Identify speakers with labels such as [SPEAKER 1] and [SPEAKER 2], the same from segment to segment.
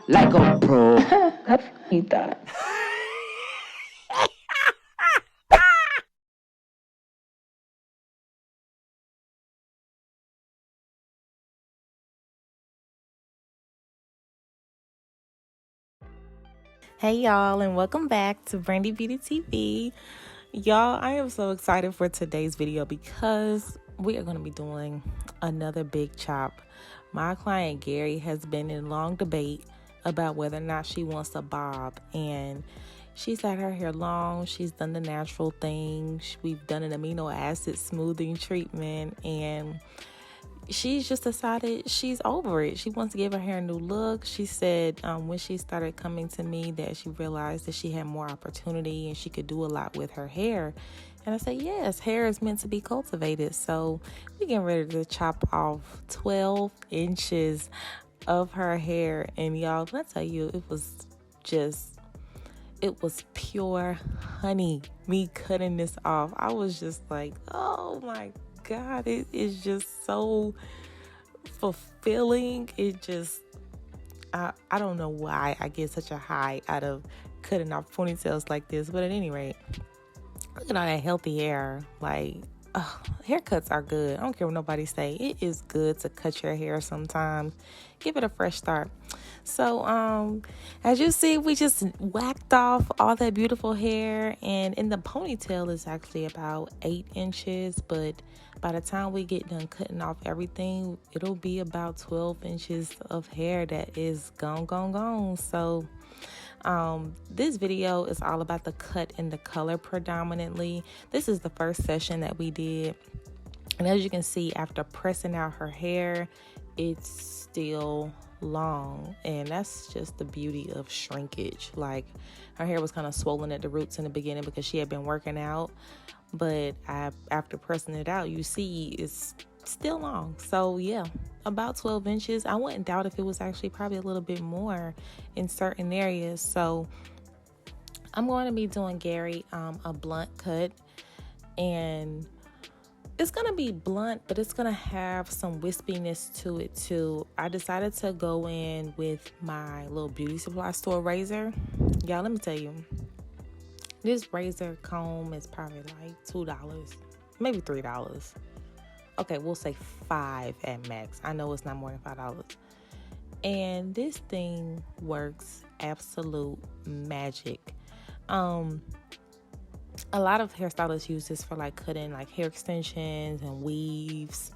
[SPEAKER 1] like a pro. You thought.
[SPEAKER 2] Hey y'all, and welcome back to Brandi Beauty TV. Y'all, I am so excited for today's video because we are going to be doing another big chop. My client Gary has been in long debate about whether or not she wants a bob, and she's had her hair long. She's done the natural thing. We've done an amino acid smoothing treatment, and she's just decided she's over it. She wants to give her hair a new look. She said when she started coming to me that she realized that she had more opportunity and she could do a lot with her hair. And I said, yes, hair is meant to be cultivated. So we're getting ready to chop off 12 inches of her hair. And y'all, when I tell you, it was pure honey, me cutting this off. I was just like, oh my God, it is just so fulfilling. I don't know why I get such a high out of cutting off ponytails like this, but at any rate, look at all that healthy hair. Like, haircuts are good. I don't care what nobody say. It is good to cut your hair sometimes. Give it a fresh start. So, as you see, we just whacked off all that beautiful hair, and in the ponytail is actually about 8 inches, but by the time we get done cutting off everything, it'll be about 12 inches of hair that is gone. So, this video is all about the cut and the color predominantly. This is the first session that we did, and as you can see, after pressing out her hair, it's still long, and that's just the beauty of shrinkage. Like, her hair was kind of swollen at the roots in the beginning because she had been working out, but after pressing it out, you see it's still long. So yeah, about 12 inches. I wouldn't doubt if it was actually probably a little bit more in certain areas. So I'm going to be doing Gary a blunt cut, and it's going to be blunt, but it's going to have some wispiness to it too. I decided to go in with my little beauty supply store razor. Y'all, let me tell you, this razor comb is probably like $2, maybe $3. Okay, we'll say $5 at max. I know it's not more than $5. And this thing works absolute magic. A lot of hairstylists use this for like cutting like hair extensions and weaves,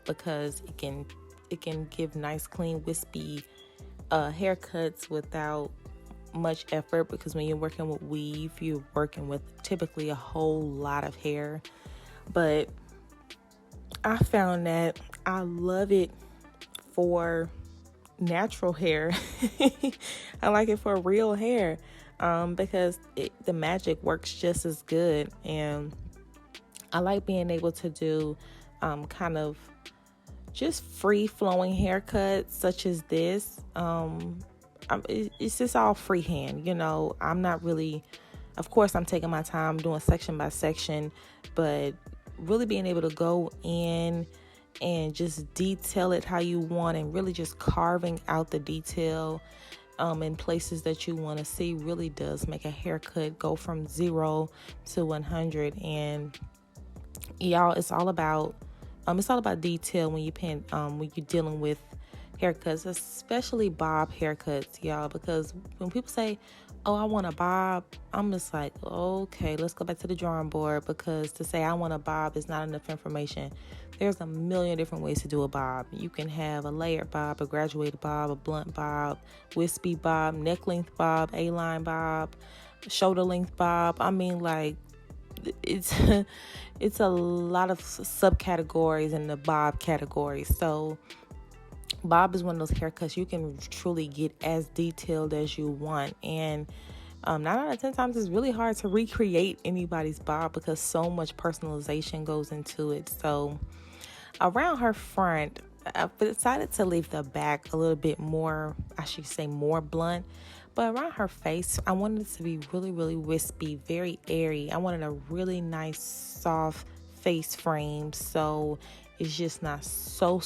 [SPEAKER 2] because it can give nice, clean, wispy haircuts without much effort, because when you're working with weave, you're working with typically a whole lot of hair. But I found that I love it for natural hair. I like it for real hair, because the magic works just as good. And I like being able to do kind of just free flowing haircuts such as this. It's just all freehand, you know. I'm not really, of course I'm taking my time doing section by section, but really being able to go in and just detail it how you want, and really just carving out the detail in places that you want to see really does make a haircut go from 0 to 100. And y'all, it's all about detail when you're dealing with haircuts, especially bob haircuts, y'all, because when people say, oh, I want a bob, I'm just like, okay, let's go back to the drawing board, because to say I want a bob is not enough information. There's a million different ways to do a bob. You can have a layered bob, a graduated bob, a blunt bob, wispy bob, neck length bob, A-line bob, shoulder length bob. I mean, like, it's it's a lot of subcategories in the bob category. So bob is one of those haircuts you can truly get as detailed as you want. And 9 out of 10 times it's really hard to recreate anybody's bob because so much personalization goes into it. So around her front, I decided to leave the back a little bit more, I should say more blunt. But around her face, I wanted it to be really, really wispy, very airy. I wanted a really nice, soft face frame, so it's just not so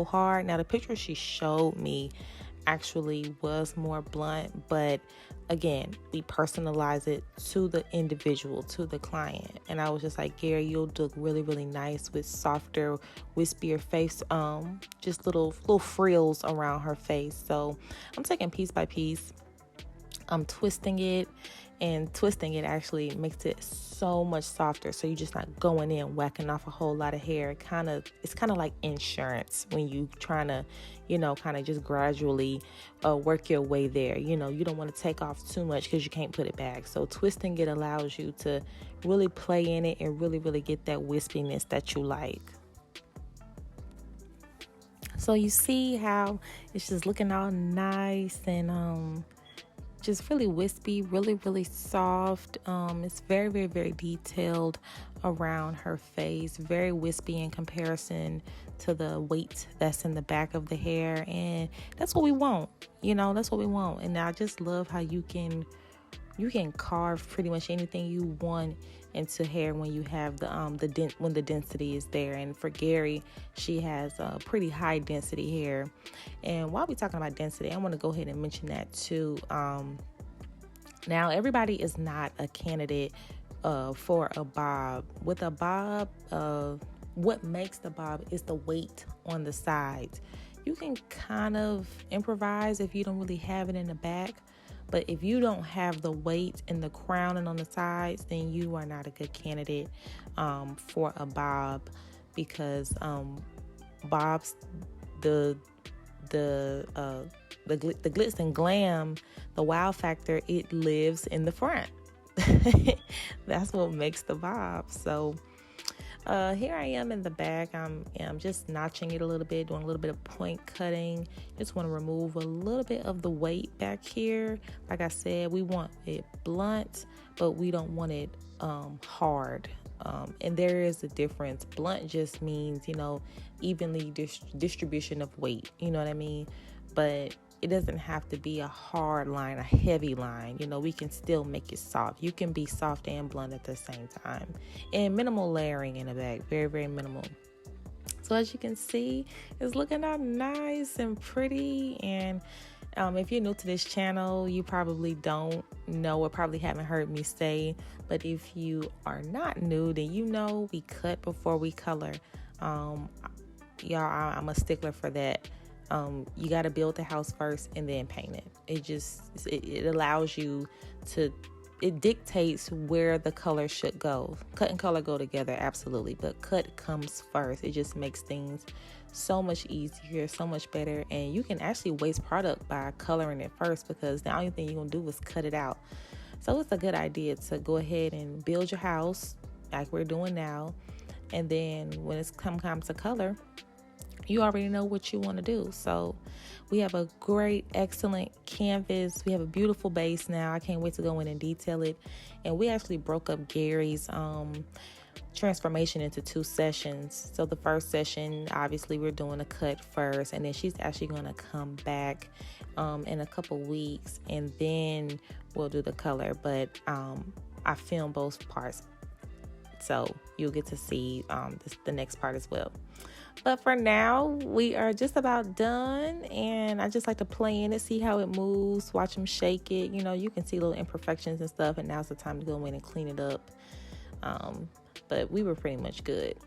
[SPEAKER 2] hard. Now, the picture she showed me actually was more blunt, but again, we personalize it to the individual, to the client. And I was just like, Gary, you'll look really, really nice with softer, wispier face, just little frills around her face. So I'm taking piece by piece. I'm twisting it, and twisting it actually makes it so much softer. So you're just not going in whacking off a whole lot of hair. It's kind of like insurance when you trying to, kind of just gradually work your way there. You don't want to take off too much because you can't put it back. So twisting it allows you to really play in it and really, really get that wispiness that you like. So you see how it's just looking all nice and just really wispy, really, really soft. It's very, very, very detailed around her face, very wispy in comparison to the weight that's in the back of the hair. And that's what we want, that's what we want. And I just love how you can carve pretty much anything you want into hair when you have when the density is there. And for Gary, she has a pretty high density hair. And while we're talking about density, I want to go ahead and mention that too. Now, everybody is not a candidate for a bob. With a bob, what makes the bob is the weight on the sides. You can kind of improvise if you don't really have it in the back. But if you don't have the weight in the crown and on the sides, then you are not a good candidate for a bob, because bobs, the glitz and glam, the wow factor, it lives in the front. That's what makes the bob. So here I am in the back. I'm just notching it a little bit, doing a little bit of point cutting. Just want to remove a little bit of the weight back here. Like I said, we want it blunt, but we don't want it hard. And there is a difference. Blunt just means, evenly distribution of weight. You know what I mean? But it doesn't have to be a hard line, a heavy line. We can still make it soft. You can be soft and blunt at the same time. And minimal layering in the back. Very, very minimal. So as you can see, it's looking out nice and pretty. And if you're new to this channel, you probably don't know or probably haven't heard me say. But if you are not new, then we cut before we color. Y'all, I'm a stickler for that. You got to build the house first and then paint it. It allows you to, it dictates where the color should go. Cut and color go together, absolutely, but cut comes first. It just makes things so much easier, so much better. And you can actually waste product by coloring it first, because the only thing you're going to do is cut it out. So it's a good idea to go ahead and build your house like we're doing now. And then when it's come to color, you already know what you want to do. So we have a great, excellent canvas. We have a beautiful base now. I can't wait to go in and detail it. And we actually broke up Gary's transformation into 2 sessions. So the first session, obviously, we're doing a cut first, and then she's actually going to come back in a couple weeks, and then we'll do the color. But I filmed both parts, so you'll get to see the next part as well. But for now, we are just about done, and I just like to play in it, see how it moves, watch them shake it. You can see little imperfections and stuff, and now's the time to go in and clean it up. But we were pretty much good.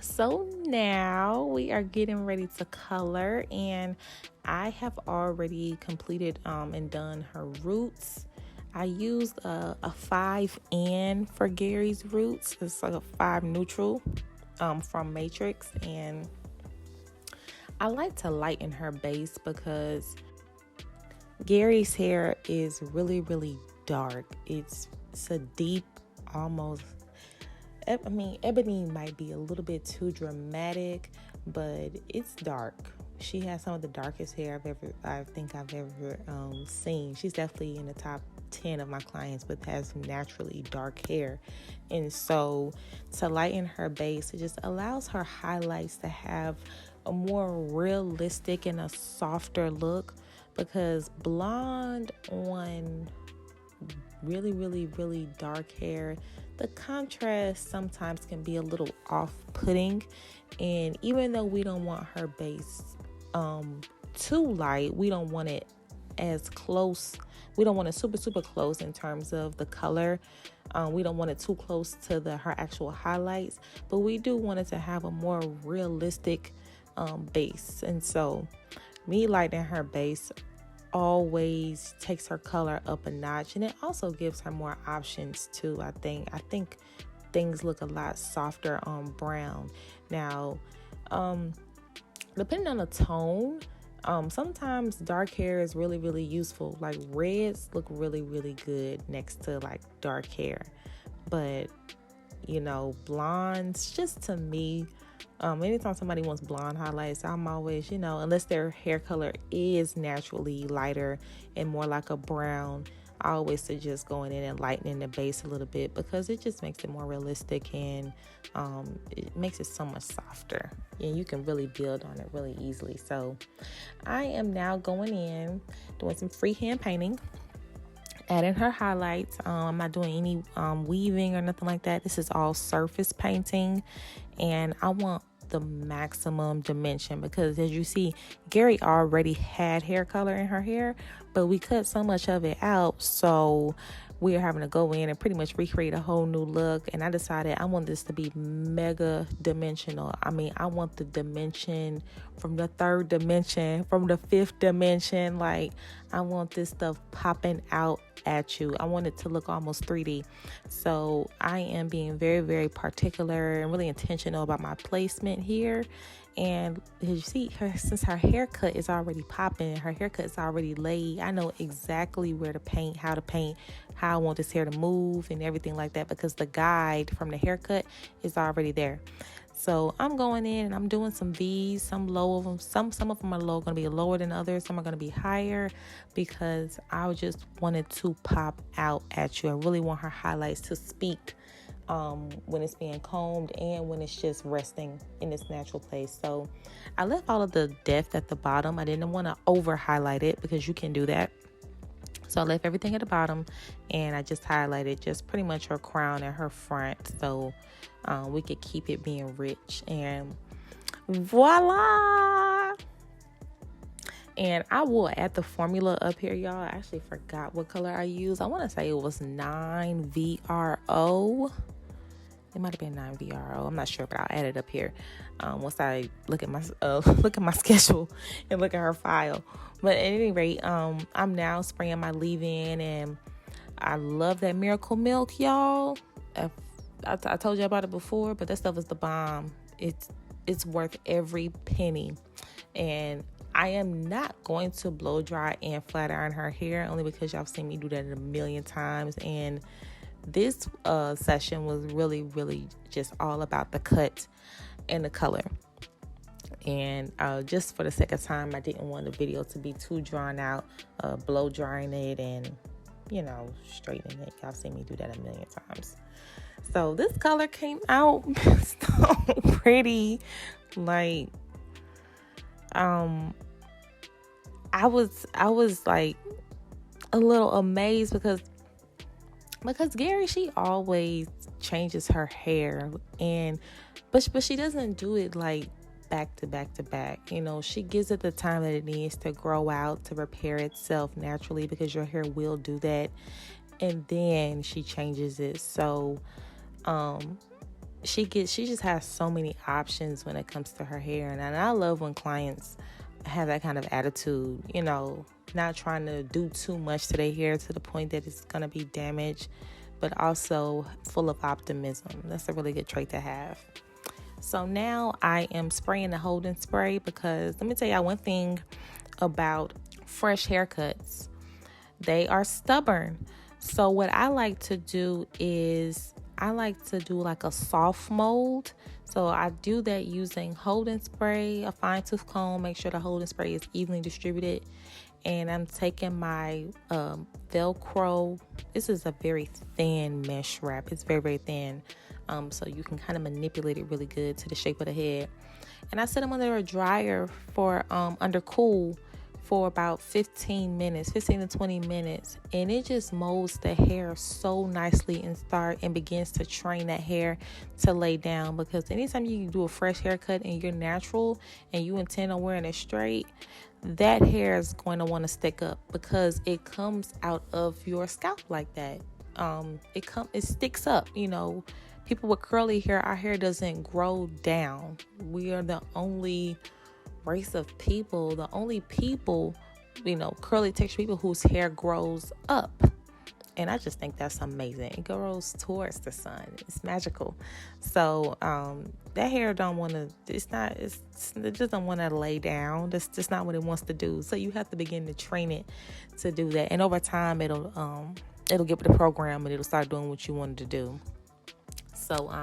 [SPEAKER 2] So now we are getting ready to color, and I have already completed and done her roots. I used a 5N for Gary's roots. It's like a 5 neutral from Matrix, and I like to lighten her base because Gary's hair is really, really dark. It's a deep, almost, ebony might be a little bit too dramatic, but it's dark. She has some of the darkest hair I think I've ever seen. She's definitely in the top 10 of my clients with has naturally dark hair. And so to lighten her base, it just allows her highlights to have a more realistic and a softer look, because blonde on really, really, really dark hair, the contrast sometimes can be a little off-putting. And even though we don't want her base too light. We don't want it as close. We don't want it super, super close in terms of the color. We don't want it too close to her actual highlights, but we do want it to have a more realistic base. And so me lightening her base always takes her color up a notch, and it also gives her more options too. I think things look a lot softer on brown. Now, depending on the tone, sometimes dark hair is really, really useful. Like reds look really, really good next to like dark hair, but blondes, just to me, anytime somebody wants blonde highlights, I'm always, unless their hair color is naturally lighter and more like a brown, I always suggest going in and lightening the base a little bit, because it just makes it more realistic, and it makes it so much softer, and you can really build on it really easily. So I am now going in, doing some freehand painting, adding her highlights. I'm not doing any weaving or nothing like that. This is all surface painting, and I want the maximum dimension, because as you see, Gary already had hair color in her hair, but we cut so much of it out, so we are having to go in and pretty much recreate a whole new look. And I decided I want this to be mega dimensional. I mean, I want the dimension from the third dimension, from the fifth dimension. Like, I want this stuff popping out at you. I want it to look almost 3D. So I am being very, very particular and really intentional about my placement here. And as you see, since her haircut is already popping, her haircut is already laid, I know exactly where to paint, how I want this hair to move and everything like that, because the guide from the haircut is already there. So I'm going in and I'm doing some V's, some low of them. Some of them are going to be lower than others. Some are going to be higher, because I just wanted to pop out at you. I really want her highlights to speak when it's being combed and when it's just resting in its natural place. So I left all of the depth at the bottom. I didn't want to over highlight it, because you can do that. So I left everything at the bottom, and I just highlighted just pretty much her crown and her front, so we could keep it being rich. And voila! And I will add the formula up here, y'all. I actually forgot what color I used. I want to say it was 9VRO. It might have been 9VRO. I'm not sure, but I'll add it up here once I look at my schedule and look at her file. But at any rate, I'm now spraying my leave-in, and I love that Miracle Milk, y'all. I told you about it before, but that stuff is the bomb. It's worth every penny. And I am not going to blow dry and flat iron her hair, only because y'all seen me do that a million times. And this session was really, really just all about the cut and the color. And just for the sake of time, I didn't want the video to be too drawn out, blow drying it and, straightening it. Y'all seen me do that a million times. So this color came out so pretty. Like, I was like a little amazed, because Gary, she always changes her hair, but she doesn't do it like back to back to back. She gives it the time that it needs to grow out, to repair itself naturally, because your hair will do that, and then she changes it. So she just has so many options when it comes to her hair. And I love when clients have that kind of attitude, not trying to do too much to their hair to the point that it's going to be damaged, but also full of optimism. That's a really good trait to have. So now I am spraying the holding spray, because let me tell y'all one thing about fresh haircuts. They are stubborn. So what I like to do is like a soft mold. So I do that using holding spray, a fine tooth comb, make sure the holding spray is evenly distributed. And I'm taking my Velcro. This is a very thin mesh wrap. It's very, very thin. So you can kind of manipulate it really good to the shape of the head. And I set them under a dryer for under cool for about 15 to 20 minutes. And it just molds the hair so nicely and begins to train that hair to lay down. Because anytime you do a fresh haircut and you're natural and you intend on wearing it straight, that hair is going to want to stick up because it comes out of your scalp like that. It sticks up. People with curly hair, our hair doesn't grow down. We are the only race of people, the only people, curly texture people whose hair grows up. And I just think that's amazing. It grows towards the sun. It's magical. So that hair don't want to. It just don't want to lay down. That's just not what it wants to do. So you have to begin to train it to do that. And over time, it'll get with the program and it'll start doing what you wanted to do. So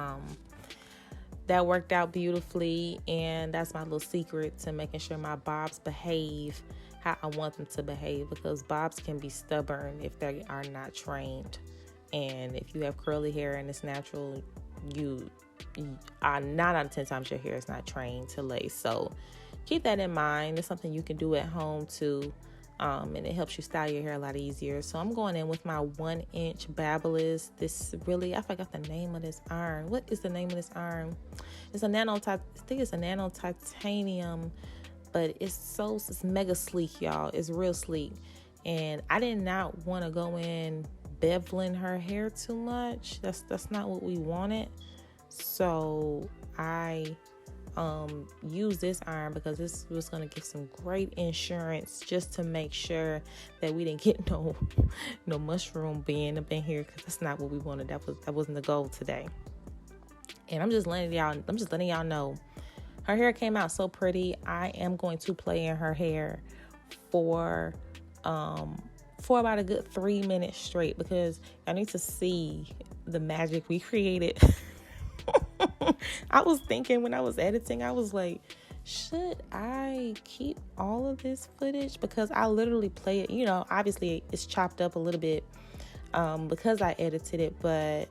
[SPEAKER 2] that worked out beautifully, and that's my little secret to making sure my bobs behave how I want them to behave, because bobs can be stubborn if they are not trained. And if you have curly hair and it's natural, you are 9 out of 10 times your hair is not trained to lace. So keep that in mind. It's something you can do at home too, and it helps you style your hair a lot easier. So I'm going in with my 1-inch Babyliss. I forgot the name of this iron. What is the name of this iron? It's a nano titanium. But it's mega sleek, y'all. It's real sleek. And I did not want to go in beveling her hair too much. That's not what we wanted. So I used this iron because this was going to give some great insurance, just to make sure that we didn't get no mushroom being up in here, because that's not what we wanted. That wasn't the goal today. And I'm just letting y'all know. Her hair came out so pretty. I am going to play in her hair for about a good 3 minutes straight, because I need to see the magic we created. I was thinking when I was editing, I was like, should I keep all of this footage? Because I literally play it, obviously it's chopped up a little bit because I edited it, but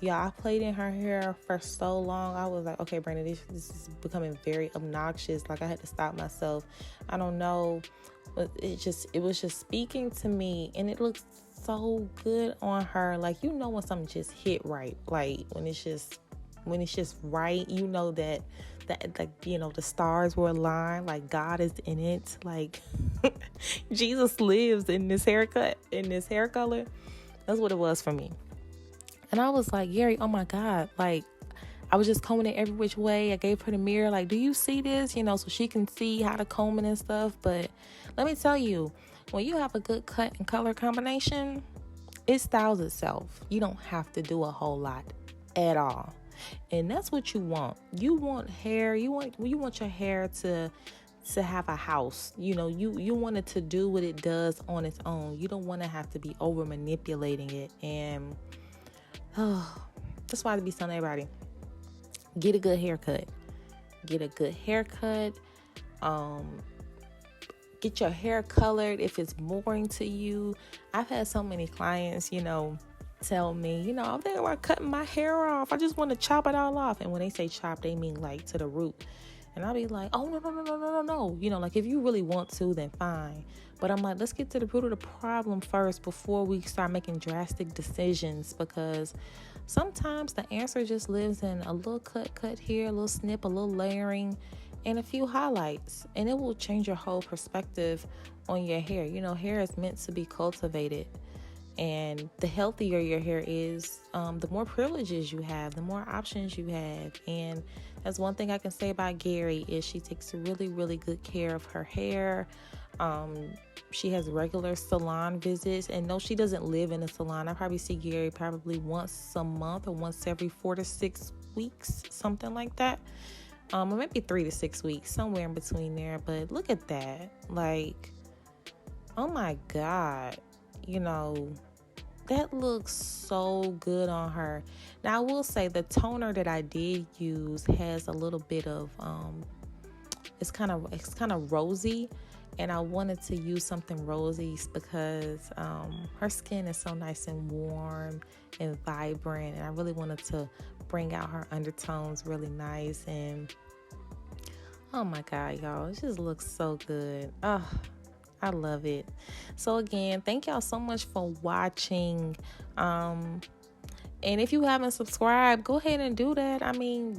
[SPEAKER 2] yeah, I played in her hair for so long. I was like, okay, Brandi, this is becoming very obnoxious. Like, I had to stop myself. I don't know. But it was just speaking to me, and it looks so good on her. Like, when something just hit right. Like, when it's just right, that the stars were aligned, like God is in it. Like, Jesus lives in this haircut, in this hair color. That's what it was for me. And I was like, Gary, oh my God. Like, I was just combing it every which way. I gave her the mirror, like, do you see this? So she can see how to comb it and stuff. But let me tell you, when you have a good cut and color combination, it styles itself. You don't have to do a whole lot at all. And that's what you want. You want hair. You want your hair to have a house. You want it to do what it does on its own. You don't want to have to be over manipulating it. And that's why I be telling everybody, get a good haircut. Get a good haircut. Get your hair colored if it's boring to you. I've had so many clients, tell me, I'm thinking about cutting my hair off. I just want to chop it all off. And when they say chop, they mean like to the root. And I'll be like, oh, no. Like, if you really want to, then fine. But I'm like, let's get to the root of the problem first before we start making drastic decisions, because sometimes the answer just lives in a little cut here, a little snip, a little layering, and a few highlights. And it will change your whole perspective on your hair. Hair is meant to be cultivated. And the healthier your hair is, the more privileges you have, the more options you have. And that's one thing I can say about Gary, is she takes really, really good care of her hair. She has regular salon visits, and no, she doesn't live in a salon. I probably see Gary probably once a month or once every 4 to 6 weeks, something like that. Or maybe 3 to 6 weeks, somewhere in between there. But look at that. Like, oh my God. That looks so good on her. Now, I will say the toner that I did use has a little bit of, it's kind of rosy, and I wanted to use something rosy because her skin is so nice and warm and vibrant, and I really wanted to bring out her undertones really nice. And oh my God, y'all, it just looks so good. I love it. So again, thank y'all so much for watching. And if you haven't subscribed, go ahead and do that.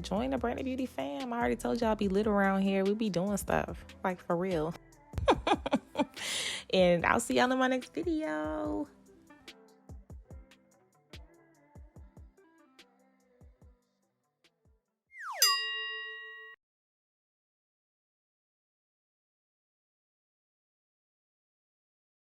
[SPEAKER 2] Join the Brandi Beauty fam. I already told y'all I be lit around here. We be doing stuff, like, for real. And I'll see y'all in my next video.